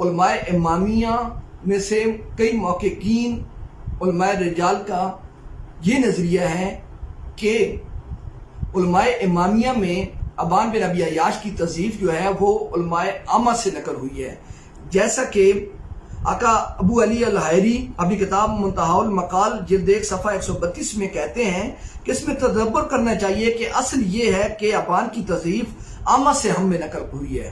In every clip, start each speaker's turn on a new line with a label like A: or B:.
A: علماء امامیہ میں سے کئی محققین علماء رجال کا یہ نظریہ ہے کہ علماء امامیہ میں ابان بن ابی عیاش کی تضعیف جو ہے وہ علماء عامہ سے نقل ہوئی ہے، جیسا کہ آقا ابو علی الحائری اپنی کتاب منتہا المقال جلد 1 صفحہ 132 میں کہتے ہیں کہ اس میں تدبر کرنا چاہیے کہ اصل یہ ہے کہ ابان کی تضعیف عامہ سے ہم میں نقل ہوئی ہے،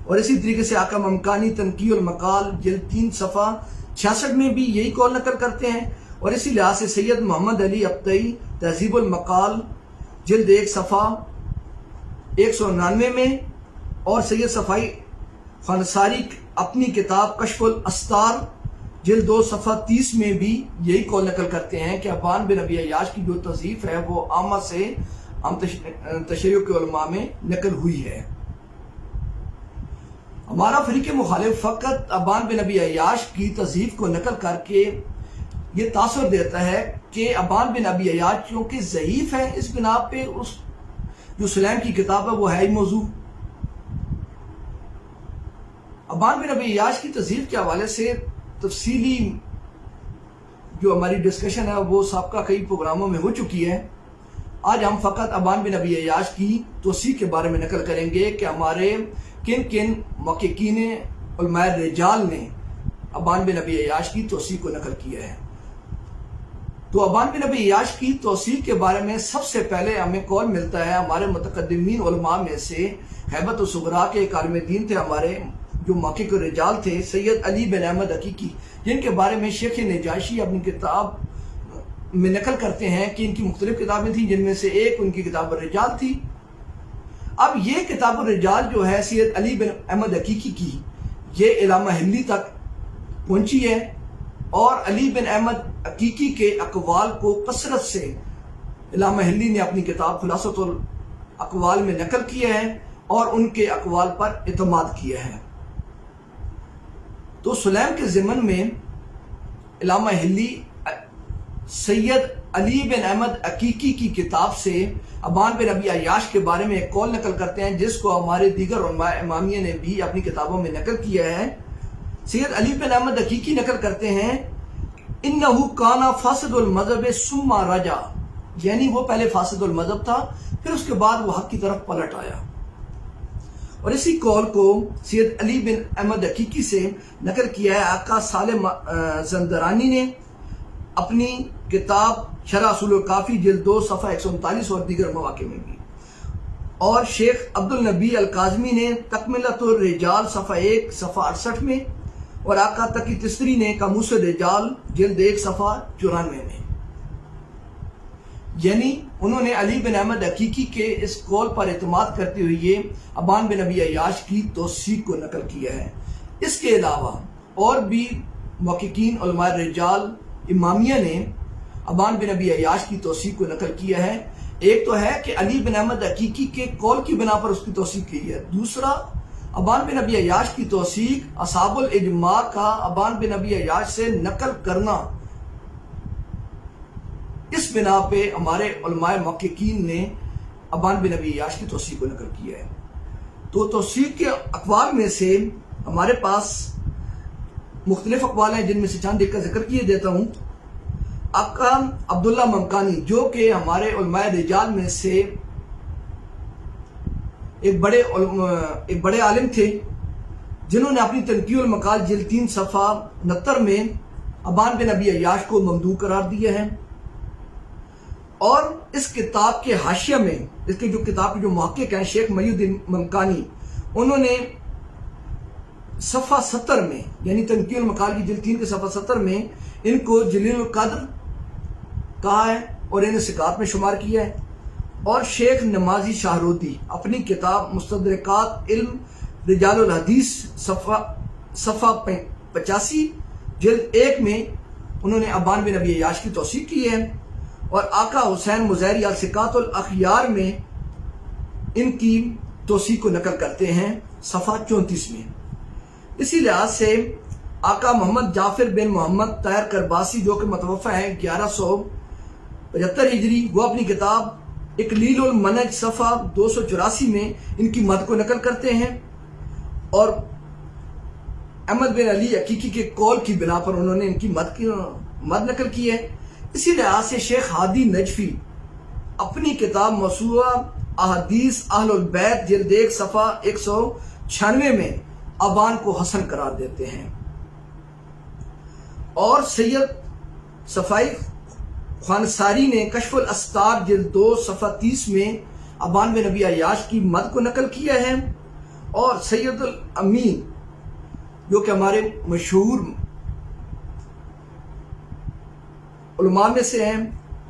A: اور اسی طریقے سے آقا ممکانی تنقیح المقال جلد 3 صفحہ 66 میں بھی یہی قول نقل کرتے ہیں، اور اسی لحاظ سے سید محمد علی ابطئی تہذیب المقال جلد 1 صفحہ 199 میں، اور سید صفائی خانصاری اپنی کتاب کشف الاسرار جلد 2 صفحہ 30 میں بھی یہی قول نقل کرتے ہیں کہ ابان بن ابی عیاش کی جو تضعیف ہے وہ عامہ سے عام تشیع کے علماء میں نقل ہوئی ہے۔ ہمارا فریق مخالف فقط ابان بن ابی عیاش کی تضعیف کو نقل کر کے یہ تاثر دیتا ہے کہ ابان بن ابی عیاش چونکہ ضعیف ہے، اس بنا پہ اس جو سلیم کی کتاب ہے وہ ہے ہی موضوع۔ ابان بن ابی عیاش کی تضعیف کے حوالے سے تفصیلی جو ہماری ڈسکشن ہے وہ سابقہ کئی پروگراموں میں ہو چکی ہے۔ آج ہم فقط ابان بن ابی عیاش کی توثیق کے بارے میں نقل کریں گے کہ ہمارے کن کن محققین علماء رجال نے ابان بن ابی عیاش کی توثیق کو نقل کیا ہے۔ تو ابان بن ابی عیاش کی توثیق کے بارے میں سب سے پہلے ہمیں قول ملتا ہے ہمارے متقدمین علماء میں سے ہیبت الصغریٰ کے ایک عالم دین تھے، ہمارے جو محقق رجال تھے سید علی بن احمد حقیقی، جن کے بارے میں شیخ نجاشی اپنی کتاب میں نقل کرتے ہیں کہ ان کی مختلف کتابیں تھیں، جن میں سے ایک ان کی کتاب الرجال تھی۔ اب یہ کتاب الرجال جو ہے سید علی بن احمد حقیقی کی، یہ علامہ حلی تک پہنچی ہے، اور علی بن احمد حقیقی کے اقوال کو کثرت سے علامہ حلی نے اپنی کتاب خلاصۃ الاقوال میں نقل کیا ہے اور ان کے اقوال پر اعتماد کیا ہے۔ تو سلیم کے ضمن میں علامہ حلی سید علی بن احمد حقیقی کی کتاب سے ابان بن ابی عیاش کے بارے میں ایک قول نقل کرتے ہیں، جس کو ہمارے دیگر علماء امامیہ نے بھی اپنی کتابوں میں نقل کیا ہے۔ سید علی بن احمد حقیقی نقل کرتے ہیں انہو کانا فاسد المذہب ثم رجع، یعنی وہ پہلے فاسد المذہب تھا، پھر اس کے بعد وہ حق کی طرف پلٹ آیا۔ اور اسی قول کو سید علی بن احمد حقیقی سے نقل کیا ہے آقا صالح زندرانی نے اپنی کتاب شرح اصول الکافی جلد 2 صفحہ 139 اور دیگر مواقع میں بھی، اور شیخ عبدالنبی الکاظمی نے تکملۃ الرجال صفحہ 1 صفحہ 68 میں، اور آقا تقی تستری نے قاموس الرجال جلد 1 صفحہ 94 میں۔ یعنی انہوں نے علی بن احمد حقیقی کے اس قول پر اعتماد کرتے ہوئے ابان بن ابی عیاش کی توثیق کو نقل کیا ہے۔ اس کے علاوہ اور بھی محققین علماء رجال امامیہ نے ابان بن ابی عیاش کی توثیق کو نقل کیا ہے۔ ایک تو ہے کہ علی بن احمد حقیقی کے قول کی بنا پر اس کی توثیق کی ہے، دوسرا ابان بن ابی عیاش کی توثیق اصحاب الاجماع کا ابان بن ابی عیاش سے نقل کرنا، اس بنا پہ ہمارے علماء محققین نے ابان بن ابی عیاش کی توثیق کو نقل کیا ہے۔ تو توثیق کے اقوال میں سے ہمارے پاس مختلف اقوال ہیں، جن میں سے چند ایک کا ذکر کیے دیتا ہوں۔ آقا عبداللہ ممکانی جو کہ ہمارے علماء رجال میں سے ایک بڑے عالم تھے، جنہوں نے اپنی تنقیح المقال جلد 3 صفحہ 69 میں ابان بن ابی عیاش کو ممدوح قرار دیا ہے، اور اس کتاب کے حاشیہ میں اس کے جو کتاب کے جو محقق ہیں شیخ محی الدین ممکانی، انہوں نے صفحہ 70 میں یعنی تنقیح المقال کی جلد 3 کے صفحہ 70 میں ان کو جلیل القدر کہا ہے اور انہیں ثقات میں شمار کیا ہے۔ اور شیخ نمازی شاہرودی اپنی کتاب مستدرکات علم رجال الحدیث صفحہ 85 جلد 1 میں انہوں نے ابان بن ابی عیاش کی توثیق کی ہے، اور آقا حسین مزہری الثقات الاخیار میں ان کی توثیق کو نقل کرتے ہیں صفحہ 34 میں۔ اسی لحاظ سے آقا محمد جعفر بن محمد طاہر کرباسی جو کہ متوفی ہیں 1175 ہجری، وہ اپنی کتاب اقلیل المنج صفحہ 284 میں ان کی مدح کو نقل کرتے ہیں، اور احمد بن علی عقیقی کے قول کی بنا پر انہوں نے ان کی مد نقل کی ہے۔ اسی لحاظ سے شیخ ہادی نجفی اپنی کتاب موسوعہ احادیث اہل البیت جلد 1 صفحہ 196 میں ابان کو حسن قرار دیتے ہیں، اور سید صفائی خانساری نے کشف الاستار جلد 2 صفحہ 30 میں ابان بن ابی عیاش کی مد کو نقل کیا ہے، اور سید الامین جو کہ ہمارے مشہور علماء میں سے ہیں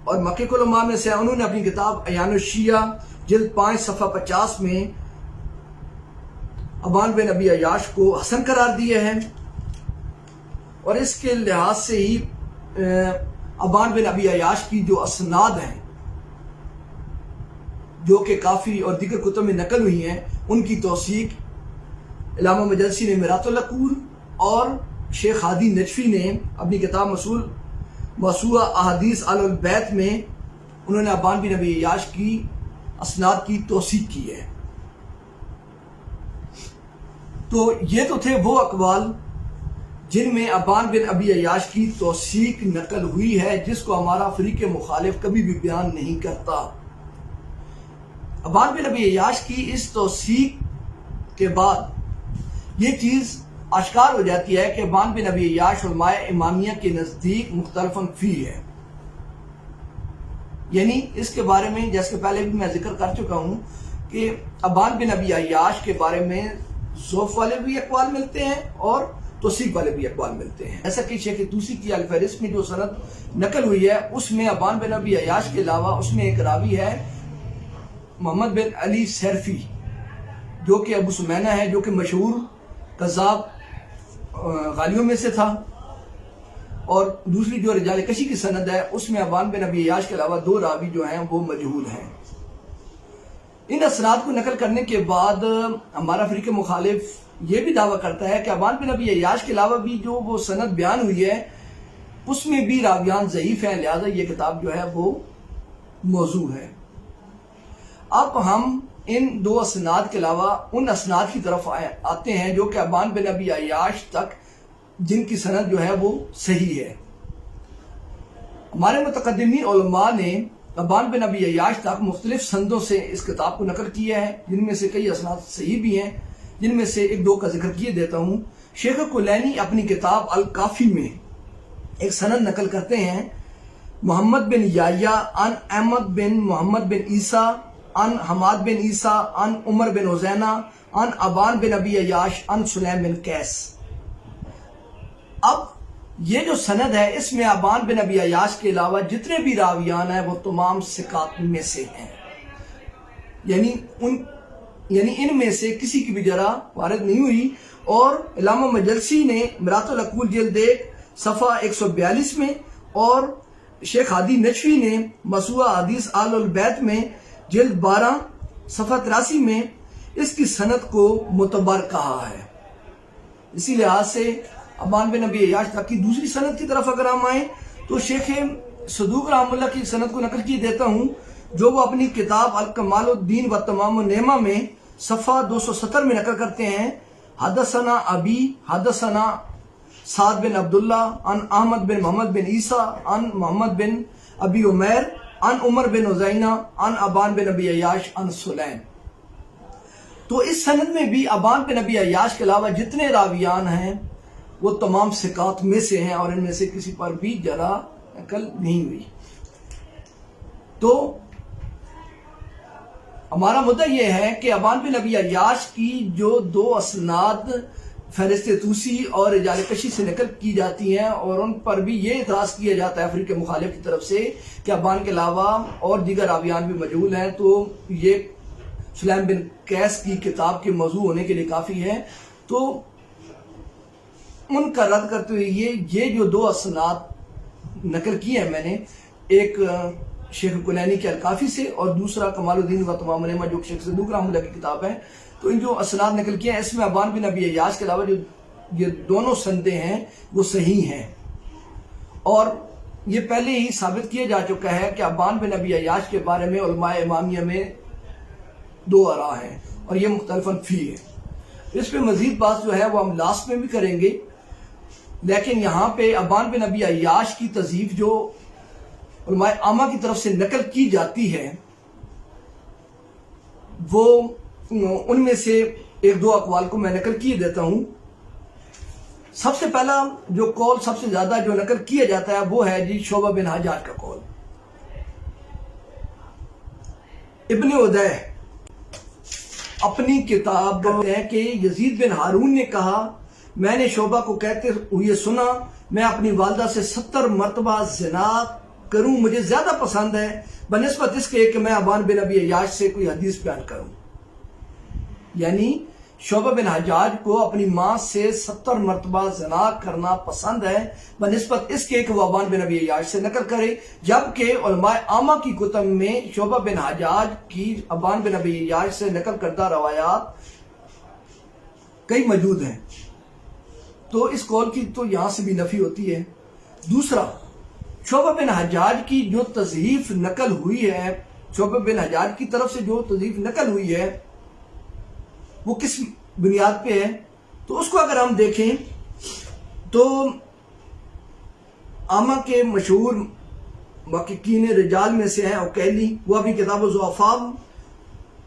A: اور مکے کے علماء میں سے ہیں، انہوں نے اپنی کتاب اعیان الشیعہ جلد 5 صفحہ 50 میں ابان بن ابی عیاش کو حسن قرار دیا ہے، اور اس کے لحاظ سے ہی ابان بن ابی عیاش کی جو اسناد ہیں جو کہ کافی اور دیگر کتب میں نقل ہوئی ہیں، ان کی توثیق علامہ مجلسی نے میرات العقول اور شیخ ہادی نجفی نے اپنی کتاب موسوعہ احادیث اہل البیت میں انہوں نے ابان بن ابی عیاش کی اسناد کی توثیق کی ہے۔ تو یہ تو تھے وہ اقوال جن میں ابان بن ابی عیاش کی توثیق نقل ہوئی ہے، جس کو ہمارا فریق مخالف کبھی بھی بیان نہیں کرتا۔ ابان بن ابی عیاش کی اس توثیق کے بعد یہ چیز آشکار ہو جاتی ہے کہ ابان بن ابی عیاش علماء امامیہ کے نزدیک مختلفاً فی ہے، یعنی اس کے بارے میں جیسے پہلے بھی میں ذکر کر چکا ہوں کہ ابان بن ابی عیاش کے بارے میں ضعف والے بھی اقوال ملتے ہیں اور توثیق والے بھی اقوال ملتے ہیں۔ ایسا کہ شیخ طوسی کی الفہرست میں جو سند نقل ہوئی ہے اس میں ابان بن ابی عیاش کے علاوہ اس میں ایک راوی ہے محمد بن علی سیرفی جو کہ ابو سمینا ہے، جو کہ مشہور قذاب غالیوں میں سے تھا، اور دوسری جو رجال کشی کی سند ہے اس میں ابان بن ابی عیاش کے علاوہ 2 راوی جو ہیں وہ مجہول ہیں۔ ان اسناد کو نقل کرنے کے بعد ہمارا فریق مخالف یہ بھی دعویٰ کرتا ہے کہ ابان بن ابی عیاش کے علاوہ بھی جو وہ سند بیان ہوئی ہے اس میں بھی راویان ضعیف ہیں، لہذا یہ کتاب جو ہے وہ موضوع ہے۔ اب ہم ان 2 اسناد کے علاوہ ان اسناد کی طرف آتے ہیں جو کہ ابان بن ابی عیاش تک جن کی سند جو ہے وہ صحیح ہے۔ ہمارے متقدمی علماء نے ابان بن ابی عیاش تک مختلف سندوں سے اس کتاب کو نقل کیا ہے، جن میں سے کئی اسناد صحیح بھی ہیں، جن میں سے 1-2 کا ذکر کیے دیتا ہوں۔ شیخ کلینی اپنی کتاب الکافی میں ایک سند نقل کرتے ہیں، محمد بن یحییٰ عن احمد بن محمد بن عیسیٰ عن حماد بن عیسیٰ عن عمر بن عزینہ عن ابان بن ابی عیاش عن سلیم بن قیس۔ اب یہ جو سند ہے اس میں ابان بن ابی عیاش کے علاوہ جتنے بھی راویان ہیں وہ تمام ثقات میں سے ہیں، یعنی ان میں سے کسی کی بھی جرح وارد نہیں ہوئی، اور علامہ مجلسی نے میرات العقول جلد 1 صفحہ 142 میں اور شیخ ہادی نجفی نے موسوعہ احادیث اہل البیت میں جلد 12 صفحہ 83 میں اس کی سند کو معتبر کہا ہے۔ اسی لحاظ سے ابان بن ابی عیاش تک کی دوسری سند کی طرف اگر ہم آئیں تو شیخ صدوق رحمہ اللہ کی سند کو نقل کی دیتا ہوں، جو وہ اپنی کتاب الکمال الدین و تمام النعمہ میں صفحہ 270 میں نقل کرتے ہیں، حدثنا ابی حدثنا سعد بن عبداللہ عن احمد بن محمد بن عیسیٰ عن محمد بن ابی عمیر عن عمر بن عزینہ عن ابان بن ابی عیاش عن سلیم۔ تو اس سند میں بھی ابان بن ابی عیاش کے علاوہ جتنے راویان ہیں وہ تمام ثقات میں سے ہیں، اور ان میں سے کسی پر بھی جرح نقل نہیں ہوئی۔ تو ہمارا مدعا یہ ہے کہ ابان بن ابی عیاش کی جو 2 اسناد فہرست طوسی اور رجال کشی سے نقل کی جاتی ہیں، اور ان پر بھی یہ اعتراض کیا جاتا ہے فریق مخالف کی طرف سے کہ ابان کے علاوہ اور دیگر راویان بھی مجہول ہیں، تو یہ سلیم بن قیس کی کتاب کے موضوع ہونے کے لیے کافی ہے۔ تو ان کا رد کرتے ہوئے یہ جو 2 اسناد نقل کیے ہیں میں نے، ایک شیخ کلینی کے الکافی سے اور دوسرا کمال الدین و تمام النعمہ جو شیخ صدوق رحمہ اللہ کی کتاب ہے، تو ان جو اسناد نقل کیے ہیں اس میں ابان بن ابی عیاش کے علاوہ جو یہ دونوں سندیں ہیں وہ صحیح ہیں، اور یہ پہلے ہی ثابت کیا جا چکا ہے کہ ابان بن ابی عیاش کے بارے میں علماء امامیہ میں 2 آراء ہیں اور یہ مختلفاً فی ہے۔ اس پہ مزید بات جو ہے وہ ہم لاسٹ میں بھی کریں گے، لیکن یہاں پہ ابان بن ابی عیاش کی تضعیف جو علماء عامہ کی طرف سے نقل کی جاتی ہے، وہ ان میں سے ایک دو اقوال کو میں نقل کیے دیتا ہوں۔ سب سے پہلا جو قول سب سے زیادہ جو نقل کیا جاتا ہے وہ ہے جی شعبہ بن حجاج کا قول۔ ابن عدی اپنی کتاب کہتے ہیں کہ یزید بن ہارون نے کہا میں نے شعبہ کو کہتے ہوئے سنا میں اپنی والدہ سے 70 مرتبہ زنا کروں مجھے زیادہ پسند ہے بنسبت اس کے کہ میں ابان بن ابی عیاش سے کوئی حدیث بیان کروں۔ یعنی شعبہ بن حجاج کو اپنی ماں سے 70 مرتبہ زنا کرنا پسند ہے بنسبت اس کے کہ وہ ابان بن ابی عیاش سے نقل کرے، جبکہ علماء عامہ کی کتب میں شعبہ بن حجاج کی ابان بن ابی عیاش سے نقل کردہ روایات کئی موجود ہیں، تو اس قول کی تو یہاں سے بھی نفی ہوتی ہے۔ دوسرا، شعبہ بن حجاج کی جو تضعیف نقل ہوئی ہے، شعبہ بن حجاج کی طرف سے جو تضعیف نقل ہوئی ہے وہ کس بنیاد پہ ہے؟ تو اس کو اگر ہم دیکھیں تو عامہ کے مشہور محققین رجال میں سے ہیں عقیلی، وہ ابھی کتاب الضعفاء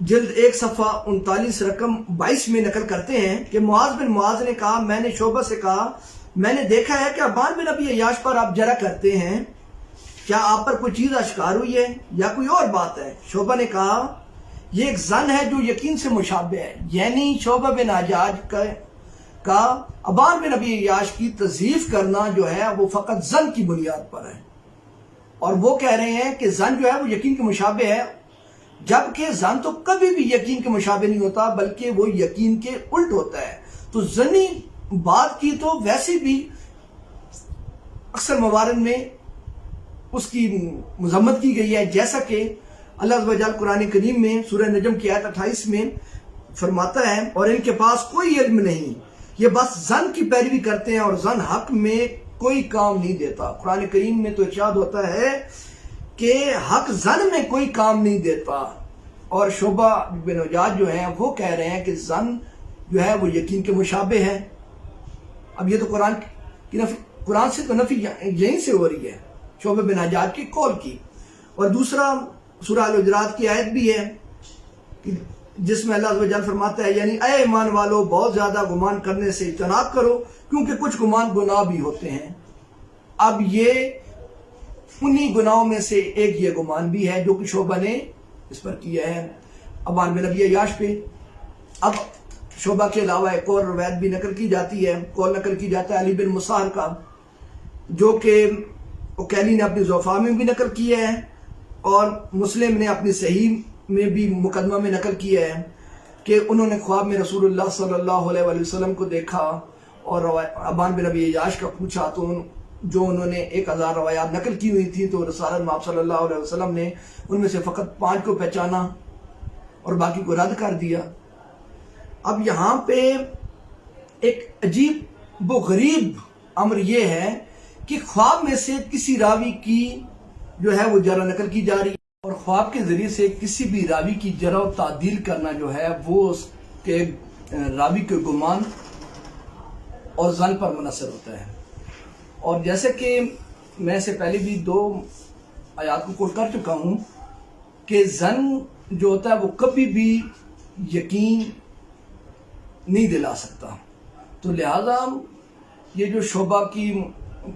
A: جلد 1 صفحہ 39 رقم 22 میں نقل کرتے ہیں کہ معاذ بن معاذ نے کہا میں نے شعبہ سے کہا میں نے دیکھا ہے کہ ابان بن ابی عیاش پر آپ جرح کرتے ہیں، کیا آپ پر کوئی چیز اشکار ہوئی ہے یا کوئی اور بات ہے؟ شعبہ نے کہا یہ ایک ظن ہے جو یقین سے مشابہ ہے، یعنی شعبہ بن حجاج کا ابان بن ابی عیاش کی تضعیف کرنا جو ہے وہ فقط ظن کی بنیاد پر ہے، اور وہ کہہ رہے ہیں کہ ظن جو ہے وہ یقین کے مشابہ ہے، جبکہ ظن تو کبھی بھی یقین کے مشابہ نہیں ہوتا بلکہ وہ یقین کے الٹ ہوتا ہے۔ تو ظنی بات کی تو ویسے بھی اکثر موارد میں اس کی مذمت کی گئی ہے، جیسا کہ اللہ عز و جل قرآن کریم میں سورہ نجم کی آیت 28 میں فرماتا ہے اور ان کے پاس کوئی علم نہیں، یہ بس ظن کی پیروی کرتے ہیں اور ظن حق میں کوئی کام نہیں دیتا۔ قرآن کریم میں تو ارشاد ہوتا ہے کہ حق ظن میں کوئی کام نہیں دیتا، اور شعبہ بن حجاج جو ہیں وہ کہہ رہے ہیں کہ ظن جو ہے وہ یقین کے مشابہ ہے۔ اب یہ تو قرآن سے تو نفی یہیں سے ہو رہی ہے شعبہ بن حجاج کی قول کی۔ اور دوسرا سورہ الحجرات کی آیت بھی ہے جس میں اللہ عز و جل فرماتا ہے یعنی اے ایمان والو بہت زیادہ گمان کرنے سے اجتناب کرو کیونکہ کچھ گمان گناہ بھی ہوتے ہیں۔ اب یہ انہی گناہوں میں سے ایک یہ گمان بھی ہے جو کہ شعبہ نے اس پر کیا ہے ابان بن ابی عیاش پہ۔ اب شعبہ کے علاوہ ایک اور روایت بھی نقل کی جاتی ہے، قول نقل کی جاتا ہے علی بن مسہر کا، جو کہ عقیلی نے اپنی ضعفاء میں بھی نقل کیا ہے اور مسلم نے اپنی صحیح میں بھی مقدمہ میں نقل کیا ہے کہ انہوں نے خواب میں رسول اللہ صلی اللہ علیہ وآلہ وسلم کو دیکھا اور ابان بن ابی عیاش کا پوچھا تو جو انہوں نے 1000 روایات نقل کی ہوئی تھی تو رسالت میں آپ صلی اللہ علیہ وسلم نے ان میں سے فقط 5 کو پہچانا اور باقی کو رد کر دیا۔ اب یہاں پہ ایک عجیب و غریب امر یہ ہے کہ خواب میں سے کسی راوی کی جو ہے وہ جرح نقل کی جا رہی ہے، اور خواب کے ذریعے سے کسی بھی راوی کی جرح و تعدیل کرنا جو ہے وہ اس کے راوی کے گمان اور ظن پر منحصر ہوتا ہے۔ اور جیسے کہ میں سے پہلے بھی 2 آیات کو کوٹ کر چکا ہوں کہ ظن جو ہوتا ہے وہ کبھی بھی یقین نہیں دلا سکتا، تو لہذا یہ جو شعبہ کی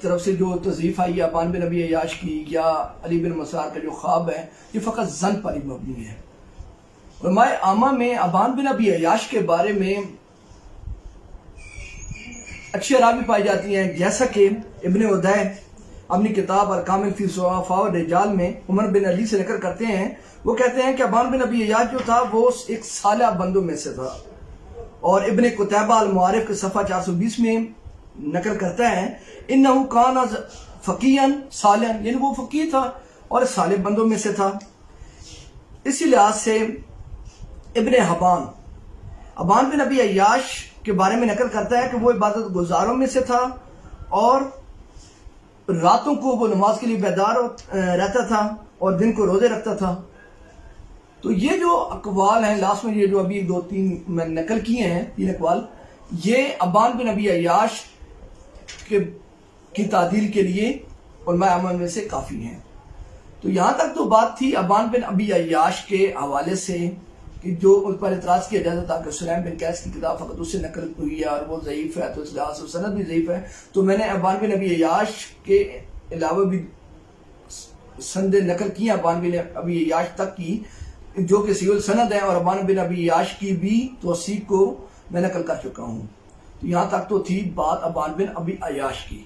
A: طرف سے جو تضعیف آئی ہے ابان بن ابی عیاش کی یا علی بن مسہر کا جو خواب ہے یہ فقط ظن پر ہی مبنی ہے۔ علماء عامہ میں ابان بن ابی عیاش کے بارے میں اچھی راوی پائی جاتی ہیں، جیسا کہ ابن عدی اپنی کتاب الکامل فی ضعفاء الرجال میں عمر بن علی سے نقل کرتے ہیں، وہ کہتے ہیں کہ ابان بن ابی عیاش جو تھا وہ ایک صالح بندوں میں سے تھا، اور ابن قتیبہ المعارف کے صفحہ 420 میں نقل کرتا ہے انہو کان فقیہا صالحا، یعنی وہ فقیہ تھا اور صالح بندوں میں سے تھا۔ اسی لحاظ سے ابن حبان ابان بن ابی عیاش کے بارے میں نقل کرتا ہے کہ وہ عبادت گزاروں میں سے تھا اور راتوں کو وہ نماز کے لیے بیدار رہتا تھا اور دن کو روزے رکھتا تھا۔ تو یہ جو اقوال ہیں لاسٹ میں، یہ جو ابھی 2-3 میں نقل کیے ہیں 3 اقوال، یہ ابان بن ابی عیاش کی تعدیل کے لیے علماء عمل میں سے کافی ہیں۔ تو یہاں تک تو بات تھی ابان بن ابی عیاش کے حوالے سے کہ جو اس پر اعتراض کیا جاتا تھا کہ سلیم بن قیس کی کتاب فقط اس سے نقل ہوئی ہے اور وہ ضعیف ہے، تو اس لحاظ سے سند بھی ضعیف ہے۔ تو میں نے ابان بن ابی عیاش کے علاوہ بھی سند نقل کی ابان بن ابی عیاش تک کی جو کہ صحیح السند ہے، اور ابان بن ابی عیاش کی بھی توثیق کو میں نقل کر چکا ہوں۔ تو یہاں تک تو تھی بات ابان بن ابی عیاش کی۔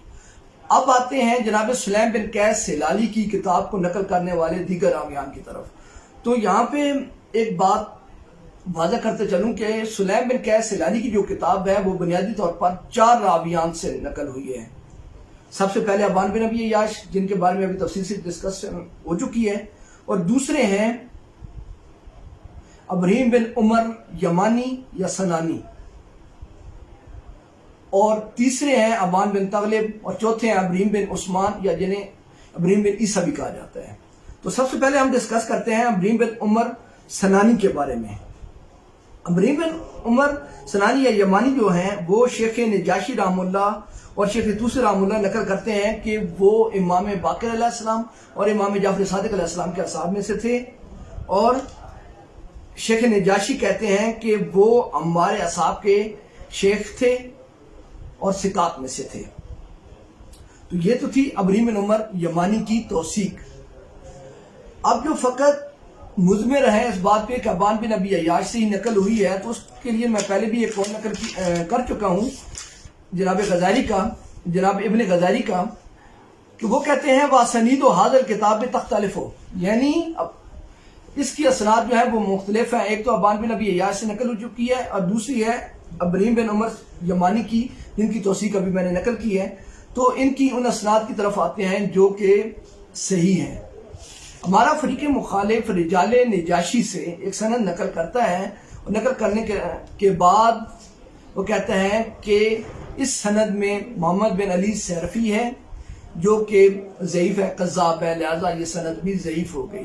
A: اب آتے ہیں جناب سلیم بن قیس سلالی کی کتاب کو نقل کرنے والے دیگر راویان کی طرف۔ تو یہاں پہ ایک بات واضح کرتے چلوں کہ سلیم بن قیس سلالی کی جو کتاب ہے وہ بنیادی طور پر 4 راویان سے نقل ہوئی ہے۔ سب سے پہلے ابان بن ابی عیاش، جن کے بارے میں ابھی تفصیل سے ڈسکس ہو چکی ہے، اور دوسرے ہیں ابراہیم بن عمر یمانی یا سنانی، اور تیسرے ہیں ابان بن تغلب، اور چوتھے ہیں ابراہیم بن عثمان یا جنہیں ابراہیم بن عیسیٰ بھی کہا جاتا ہے۔ تو سب سے پہلے ہم ڈسکس کرتے ہیں ابراہیم بن عمر سنانی کے بارے میں۔ ابراہیم بن عمر سنانی یا یمانی جو ہیں وہ شیخ نجاشی رحم اللہ اور شیخ طوسی رحم اللہ نقل کرتے ہیں کہ وہ امام باقر علیہ السلام اور امام جعفر صادق علیہ السلام کے اصحاب میں سے تھے، اور شیخ نجاشی کہتے ہیں کہ وہ ہمارے اصحاب کے شیخ تھے اور ثقات میں سے تھے۔ تو یہ تو تھی ابراہیم بن عمر یمانی کی توثیق۔ اب جو فقط مضمر ہے اس بات پہ کہ ابان بن ابی عیاش سے ہی نقل ہوئی ہے، تو اس کے لیے میں پہلے بھی ایک اور نقل کر چکا ہوں جناب غزالی کا، جناب ابن غزالی کا، کہ وہ کہتے ہیں وَاسَنِیدُ هَذَا الْكِتَابِ تَخْتَلِفُ، یعنی اس کی اسناد جو ہے وہ مختلف ہیں۔ ایک تو ابان بن ابی عیاش سے نقل ہو چکی ہے، اور دوسری ہے ابراہیم بن عمر یمانی کی، جن کی توثیق ابھی میں نے نقل کی ہے۔ تو ان کی ان اسناد کی طرف آتے ہیں جو کہ صحیح ہیں۔ ہمارا فریق مخالف رجال نجاشی سے ایک سند نقل کرتا ہے، اور نقل کرنے کے بعد وہ کہتا ہے کہ اس سند میں محمد بن علی سیرفی ہے جو کہ ضعیف ہے، قذاب ہے، لہذا یہ سند بھی ضعیف ہو گئی۔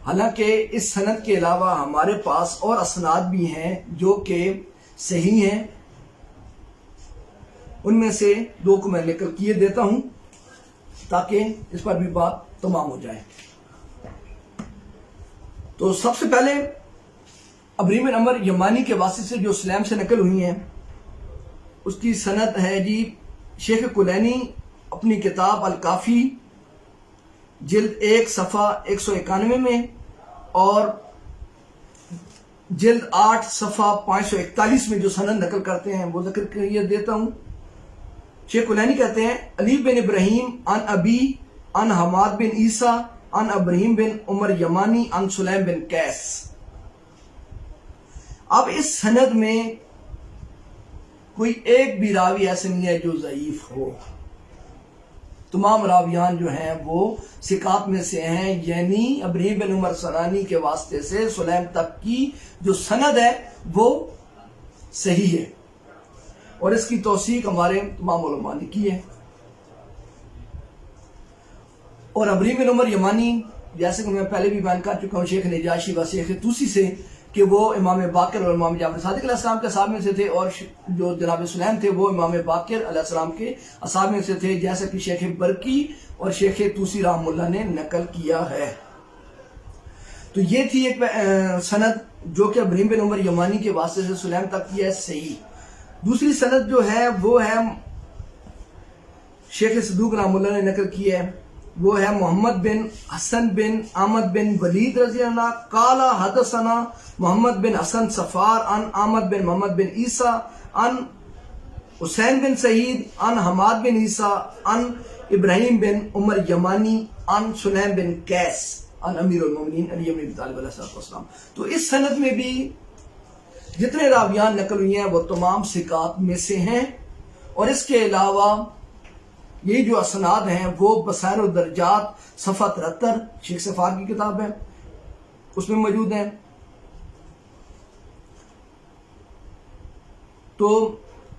A: حالانکہ اس سند کے علاوہ ہمارے پاس اور اسناد بھی ہیں جو کہ صحیح ہیں۔ ان میں سے 2 کو میں نقل کیے دیتا ہوں تاکہ اس پر بھی بات تمام ہو جائے۔ تو سب سے پہلے ابراہیم بن عمر یمانی کے واسطے سے جو سلیم سے نقل ہوئی ہیں اس کی سند ہے جی شیخ کلینی اپنی کتاب الکافی جلد 1 صفحہ 191 میں، اور جلد 8 صفحہ 541 میں جو سند نقل کرتے ہیں وہ ذکر کر دیتا ہوں۔ شیخ کلینی کہتے ہیں علی بن ابراہیم عن ابی عن حماد بن عیسیٰ عن ابراہیم بن عمر یمانی عن سلیم بن قیس۔ اب اس سند میں کوئی ایک بھی راوی ایسے نہیں ہے جو ضعیف ہو، تمام راویان جو ہیں وہ ثقات میں سے ہیں، یعنی ابراہیم بن عمر سنانی کے واسطے سے سلیم تک کی جو سند ہے وہ صحیح ہے، اور اس کی توثیق ہمارے تمام علماء نے کی ہے۔ اور ابراہیم بن عمر یمانی جیسے کہ میں پہلے بھی بیان کر چکا ہوں شیخ نجاشی و شیخ طوسی سے کہ وہ امام باقر اور امام جعفر صادق علیہ السلام کے اصحاب میں سے تھے، اور جو جناب سلیم تھے وہ امام باقر علیہ السلام کے اصحاب میں سے تھے، جیسا کہ شیخ برکی اور شیخ طوسی رحم اللہ نے نقل کیا ہے۔ تو یہ تھی ایک سند جو کہ ابراہیم بن عمر یمانی کے واسطے سے سلیم تک کی ہے صحیح۔ دوسری سند جو ہے وہ ہے شیخ صدوق رحم اللہ نے نقل کی ہے، وہ ہے محمد بن حسن بن احمد بن ولید رضی اللہ قال حدثنا محمد بن حسن صفار عن احمد بن محمد بن عیسیٰ عن حسین بن سعید عن حماد بن عیسیٰ عن ابراہیم بن عمر یمانی عن سلیم بن قیس عن امیر المومنین علی بن ابی طالب علیہ السلام۔ تو اس سند میں بھی جتنے راویان نقل ہوئی ہیں وہ تمام ثقات میں سے ہیں، اور اس کے علاوہ یہ جو اسناد ہیں وہ بصائر الدرجات صفحہ 73 شیخ صفار کی کتاب ہے اس میں موجود ہیں۔ تو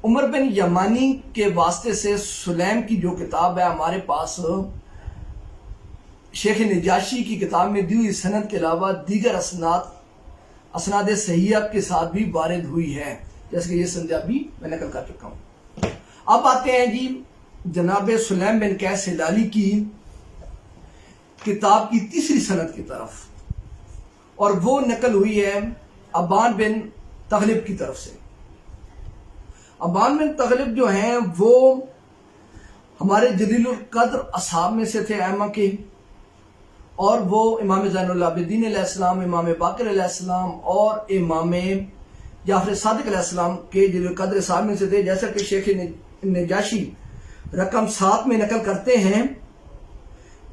A: عمر بن یمانی کے واسطے سے سلیم کی جو کتاب ہے ہمارے پاس شیخ نجاشی کی کتاب میں دی ہوئی سند کے علاوہ دیگر اسناد صحیحہ کے ساتھ بھی وارد ہوئی ہے، جیسے کہ یہ سند بھی میں نقل کر چکا ہوں۔ اب آتے ہیں جی جناب سلیم بن قیس ہلالی کی کتاب کی تیسری سند کی طرف، اور وہ نقل ہوئی ہے ابان بن تغلب کی طرف سے۔ ابان بن تغلب جو ہیں وہ ہمارے جلیل القدر اصحاب میں سے تھے ائمہ کے، اور وہ امام زین العابدین علیہ السلام، امام باقر علیہ السلام اور امام جعفر صادق علیہ السلام کے جلیل القدر اصحاب میں سے تھے، جیسا کہ شیخ نجاشی رقم 7 میں نقل کرتے ہیں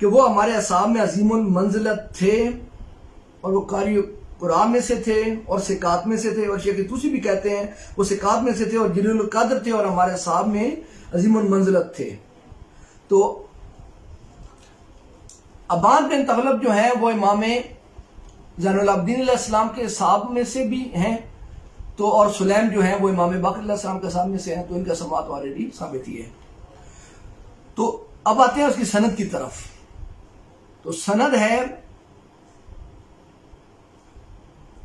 A: کہ وہ ہمارے اصحاب میں عظیم المنزلت تھے، اور وہ قاری قرآن میں سے تھے اور ثقات میں سے تھے، اور شیخ توسی بھی کہتے ہیں وہ ثقات میں سے تھے اور جلیل القدر تھے اور ہمارے اصحاب میں عظیم المنزلت تھے۔ تو ابان بن تغلب جو ہیں وہ امام زین العابدین علیہ السلام کے اصحاب میں سے بھی ہیں، تو اور سلیم جو ہیں وہ امام باقر علیہ السلام کے اصحاب میں سے ہیں، تو ان کا سماعت آلریڈی ثابت ہی ہے۔ تو اب آتے ہیں اس کی سند کی طرف۔ تو سند ہے،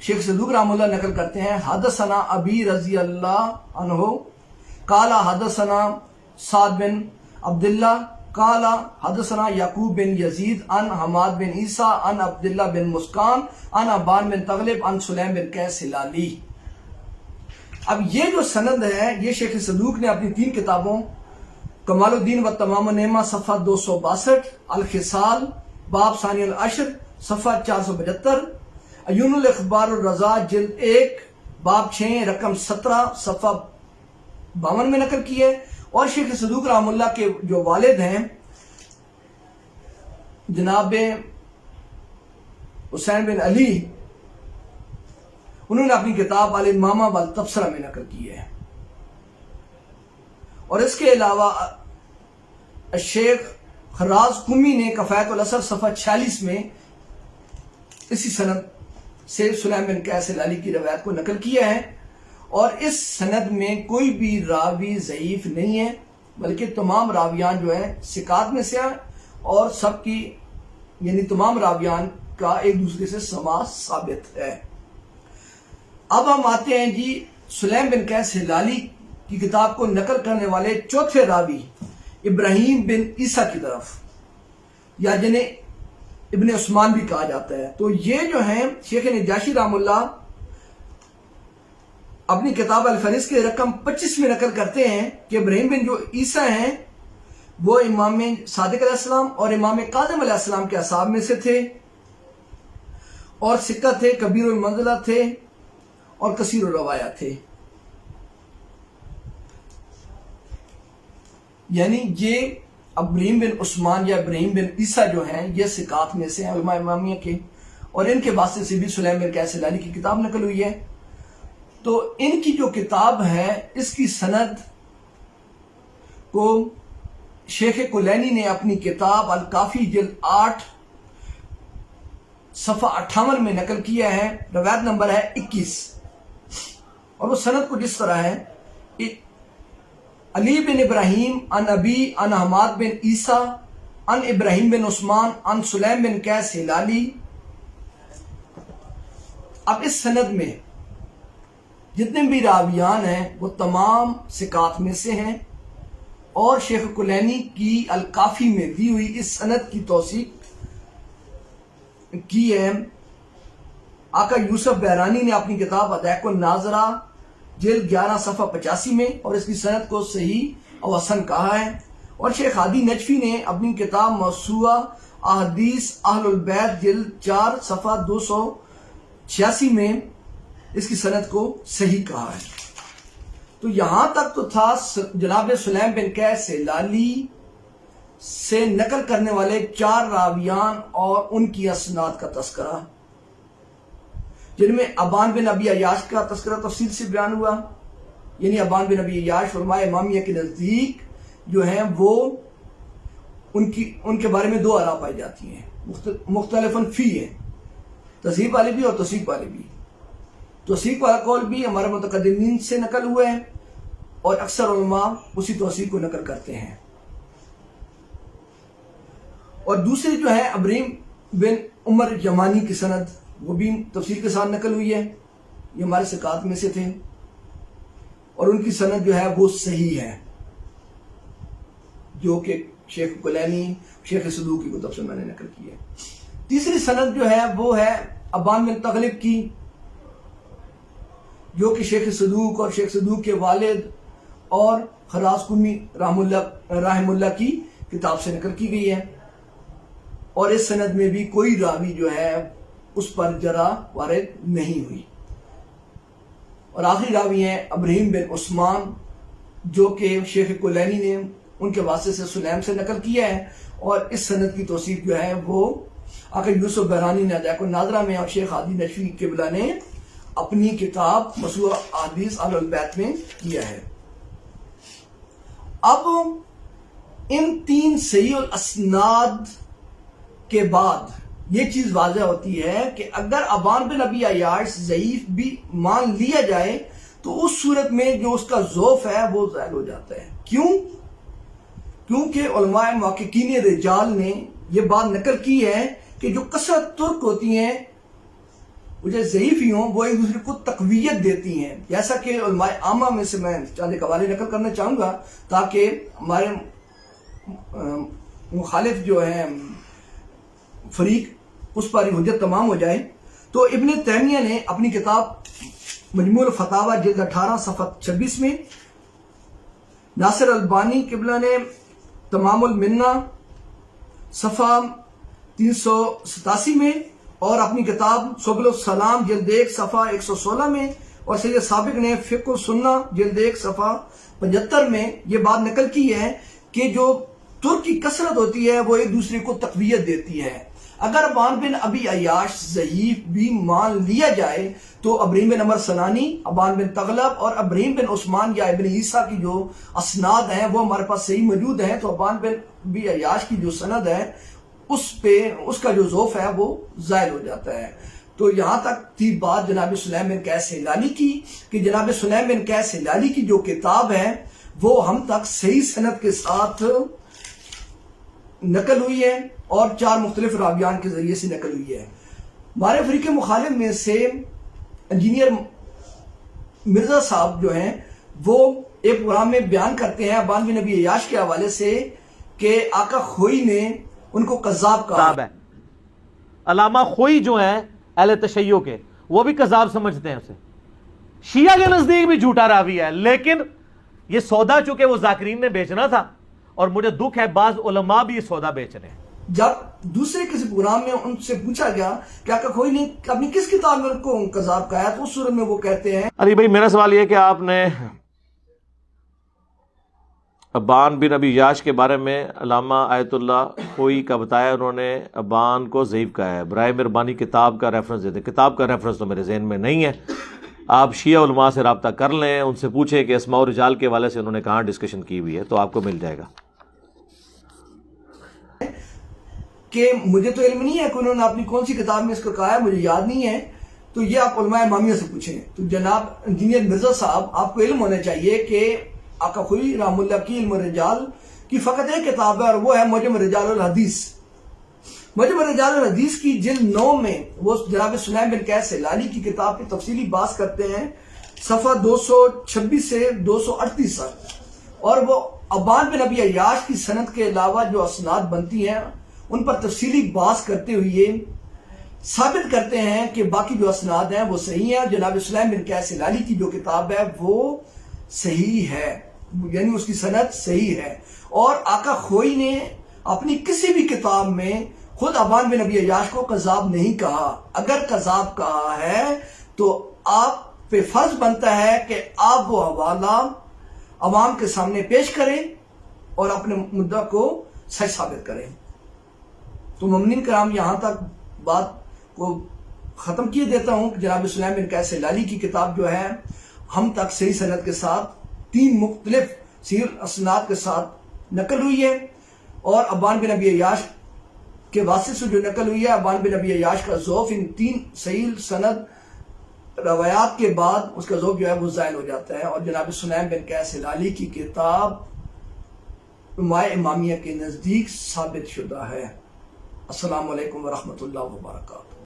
A: شیخ صدوق رحمہ اللہ نقل کرتے ہیں حدثنا ابی رضی اللہ عنہ قال حدثنا سعد بن عبداللہ قال حدثنا یعقوب بن یزید عن حماد بن عیسیٰ عن عبداللہ بن مسکان عن ابان بن تغلب عن سلیم بن قیس ہلالی۔ اب یہ جو سند ہے یہ شیخ صدوق نے اپنی 3 کتابوں کمال الدین و تمام النعمہ صفحہ 262، الخصال باب ثانی العشر صفحہ 475، عیون الاخبار الرضا جلد 1 باب 6 رقم 17 صفحہ 52 میں نقل کی ہے، اور شیخ صدوق رحمہ اللہ کے جو والد ہیں جناب حسین بن علی، انہوں نے اپنی کتاب الامامہ والتبصرہ میں نقل کی ہے۔ اور اس کے علاوہ شیخ خراز قمی نے کفایت الاثر صفحہ 46 میں اسی سند سے سلیم بن قیس ہلالی کی روایت کو نقل کیا ہے، اور اس سند میں کوئی بھی راوی ضعیف نہیں ہے، بلکہ تمام راویان جو ہیں ثقات میں سے ہیں، اور سب کی یعنی تمام راویان کا ایک دوسرے سے سماع ثابت ہے۔ اب ہم آتے ہیں جی سلیم بن قیس ہلالی کی کتاب کو نقل کرنے والے چوتھے راوی ابراہیم بن عیسیٰ کی طرف، یا جنہیں ابن عثمان بھی کہا جاتا ہے۔ تو یہ جو ہیں شیخ نجاشی رحمہ اللہ اپنی کتاب الفہرست کے رقم 25 میں نقل کرتے ہیں کہ ابراہیم بن جو عیسیٰ ہیں وہ امام صادق علیہ السلام اور امام کاظم علیہ السلام کے اصحاب میں سے تھے، اور ثقہ تھے، کبیر المنزلہ تھے، اور کثیر الروایہ تھے۔ یعنی یہ ابراہیم بن عثمان یا ابراہیم بن عیسیٰ جو ہیں یہ ثقات میں سے ہیں علماء امامیہ کے، اور ان کے واسطے سے بھی سلیم بن قیس ہلالی کی کتاب نقل ہوئی ہے۔ تو ان کی جو کتاب ہے اس کی سند کو شیخ کلینی نے اپنی کتاب الکافی جلد 8 صفحہ 58 میں نقل کیا ہے، روایت نمبر ہے 21، اور وہ سند کو جس طرح ہے علی بن ابراہیم عن ابی عن حماد بن عیسیٰ عن ابراہیم بن عثمان عن سلیم بن قیس ہلالی۔ اب اس سند میں جتنے بھی راویان ہیں وہ تمام ثقات میں سے ہیں، اور شیخ کلینی کی الکافی میں دی ہوئی اس سند کی توثیق کی ہے آقا یوسف بحرانی نے اپنی کتاب حدائق الناظرہ جلد 11 صفحہ 85 میں، اور اس کی سند کو صحیح و حسن کہا ہے، اور شیخ ہادی نجفی نے اپنی کتاب موسوعہ احادیث اہل البیت جلد 4 صفحہ 286 میں اس کی سند کو صحیح کہا ہے۔ تو یہاں تک تو تھا جناب سلیم بن قیس ہلالی سے نقل کرنے والے 4 راویان اور ان کی اسناد کا تذکرہ، جن میں ابان بن ابی عیاش کا تذکرہ تفصیل سے بیان ہوا۔ یعنی ابان بن ابی عیاش علماء امامیہ کے نزدیک جو ہیں وہ ان کے بارے میں 2 آراء پائی جاتی ہیں، مختلف فی ہے، تصحیح والے بھی اور توثیق والے بھی۔ توثیق والا قول بھی ہمارے متقدمین سے نقل ہوئے ہیں، اور اکثر علماء اسی توثیق کو نقل کرتے ہیں۔ اور دوسری جو ہے ابراہیم بن عمر یمانی کی سند، وہ بھی تفصیل کے ساتھ نقل ہوئی ہے، یہ ہمارے ثقات میں سے تھے، اور ان کی سند جو ہے وہ صحیح ہے، جو کہ شیخ کلینی شیخ صدوق کی کتب سے میں نے نقل کی ہے۔ تیسری سند جو ہے وہ ہے ابان بن تغلب کی، جو کہ شیخ صدوق اور شیخ صدوق کے والد اور خراز قمی رحم اللہ کی کتاب سے نقل کی گئی ہے، اور اس سند میں بھی کوئی راوی جو ہے اس پر جرح وارد نہیں ہوئی۔ اور آخری راوی ہیں ابراہیم بن عثمان، جو کہ شیخ کلینی نے ان کے واسطے سے سلیم سے نقل کیا ہے، اور اس سند کی توثیق جو ہے وہ آقا یوسف بحرانی نے عجائب النادرہ میں اور شیخ ہادی نشوی قبلہ نے اپنی کتاب موسوعہ احادیث اہل البیت میں کیا ہے۔ اب ان تین صحیح الاسناد کے بعد یہ چیز واضح ہوتی ہے کہ اگر ابان بن ابی عیاش ضعیف بھی مان لیا جائے تو اس صورت میں جو اس کا ضعف ہے وہ زائل ہو جاتا ہے۔ کیوں؟ کیونکہ علماء محققین رجال نے یہ بات نقل کی ہے کہ جو کثرت ترک ہوتی ہیں وہ جو ضعیف ہی ہوں وہ ایک دوسرے کو تقویت دیتی ہیں، جیسا کہ علماء عامہ میں سے میں چند ایک حوالے نقل کرنا چاہوں گا تاکہ ہمارے مخالف جو ہیں فریق اس پر حجت تمام ہو جائے۔ تو ابن تیمیہ نے اپنی کتاب مجموع الفتاوی جلد 18 صفحہ 26 میں، ناصر البانی قبلہ نے تمام المنہ صفحہ 387 میں، اور اپنی کتاب سبل السلام جلد 1 صفحہ 116 میں، اور سید سابق نے فقہ السنہ جلد 1 صفحہ 75 میں یہ بات نقل کی ہے کہ جو ترک کی کثرت ہوتی ہے وہ ایک دوسرے کو تقویت دیتی ہے۔ اگر ابان بن ابی عیاش ضعیف بھی مان لیا جائے تو ابراہیم بن عمر سنانی، ابان بن تغلب اور ابراہیم بن عثمان یا ابن عیسیٰ کی جو اسناد ہیں وہ ہمارے پاس صحیح موجود ہیں، تو ابان بن ابی عیاش کی جو سند ہے اس کا جو ضعف ہے وہ زائل ہو جاتا ہے۔ تو یہاں تک تھی بات جناب سلیم بن قیس ہلالی کی کہ جناب سلیم بن قیس ہلالی کی جو کتاب ہے وہ ہم تک صحیح سند کے ساتھ نقل ہوئی ہے اور 4 مختلف راویان کے ذریعے سے نقل ہوئی ہے۔ ہمارے فریق مخالف میں سے انجینئر مرزا صاحب جو ہیں وہ ایک پروگرام میں بیان کرتے ہیں ابان بن ابی عیاش کے حوالے سے کہ آقا خوئی نے ان کو قذاب کہا ہے۔
B: علامہ خوئی جو ہیں اہل تشیع کے وہ بھی قذاب سمجھتے ہیں اسے، شیعہ کے نزدیک بھی جھوٹا راوی ہے، لیکن یہ سودا چونکہ وہ ذاکرین نے بیچنا تھا، اور مجھے دکھ ہے بعض علماء بھی یہ سودا بیچ رہے ہیں۔
A: جب دوسرے کسی پروگرام میں ان سے پوچھا گیا کہ آقا خوئی نے اپنی کس کتاب میں ان کو قذاب کہا ہے تو اس صورت میں وہ کہتے ہیں
B: علی بھائی میرا سوال یہ کہ آپ نے ابان بن ابی عیاش کے بارے میں علامہ آیت اللہ خوئی کا بتایا، انہوں نے ابان کو ضعیف کہا ہے، برائے مہربانی کتاب کا ریفرنس دے دیں۔ کتاب کا ریفرنس تو میرے ذہن میں نہیں ہے، آپ شیعہ علماء سے رابطہ کر لیں، ان سے پوچھیں کہ اسماء و رجال کے حوالے سے انہوں نے کہاں ڈسکشن کی ہوئی ہے تو آپ کو مل جائے گا۔
A: کہ مجھے تو علم نہیں ہے کہ انہوں نے اپنی کون سی کتاب میں اس کو کہا ہے، مجھے یاد نہیں ہے، تو یہ آپ علماء امامیہ سے پوچھیں۔ تو جناب انجینئر مرزا صاحب آپ کو علم ہونا چاہیے کہ آقا خوئی رحم اللہ کی علم الرجال کی فقط ایک کتاب ہے اور وہ ہے معجم رجال الحدیث۔ معجم رجال الحدیث کی جلد 9 میں وہ جناب سلیم بن قیس ہلالی کی کتاب کی تفصیلی بحث کرتے ہیں صفحہ 226 سے 238 تک، اور وہ ابان بن ابی عیاش کی سند کے علاوہ جو اسناد بنتی ہیں ان پر تفصیلی بحث کرتے ہوئے ثابت کرتے ہیں کہ باقی جو اسناد ہیں وہ صحیح ہیں۔ جناب سلیم بن قیس ہلالی کی جو کتاب ہے وہ صحیح ہے، یعنی اس کی سند صحیح ہے، اور آقا خوئی نے اپنی کسی بھی کتاب میں خود ابان بن ابی عیاش کو قذاب نہیں کہا۔ اگر قذاب کہا ہے تو آپ پہ فرض بنتا ہے کہ آپ وہ حوالہ عوام کے سامنے پیش کریں اور اپنے مدعا کو سچ ثابت کریں۔ تو ممنین کرام یہاں تک بات کو ختم کیے دیتا ہوں کہ جناب سلیم بن قیس ہلالی کی کتاب جو ہے ہم تک صحیح سند کے ساتھ 3 مختلف صحیح اسناد کے ساتھ نقل ہوئی ہے، اور ابان بن ابی عیاش کے واسطے سے جو نقل ہوئی ہے ابان بن ابی عیاش کا ضعف ان 3 صحیح سند روایات کے بعد اس کا ضعف جو ہے وہ زائل ہو جاتا ہے، اور جناب سلیم بن قیس ہلالی کی کتاب علماء امامیہ کے نزدیک ثابت شدہ ہے۔ السلام علیکم ورحمۃ اللہ وبرکاتہ.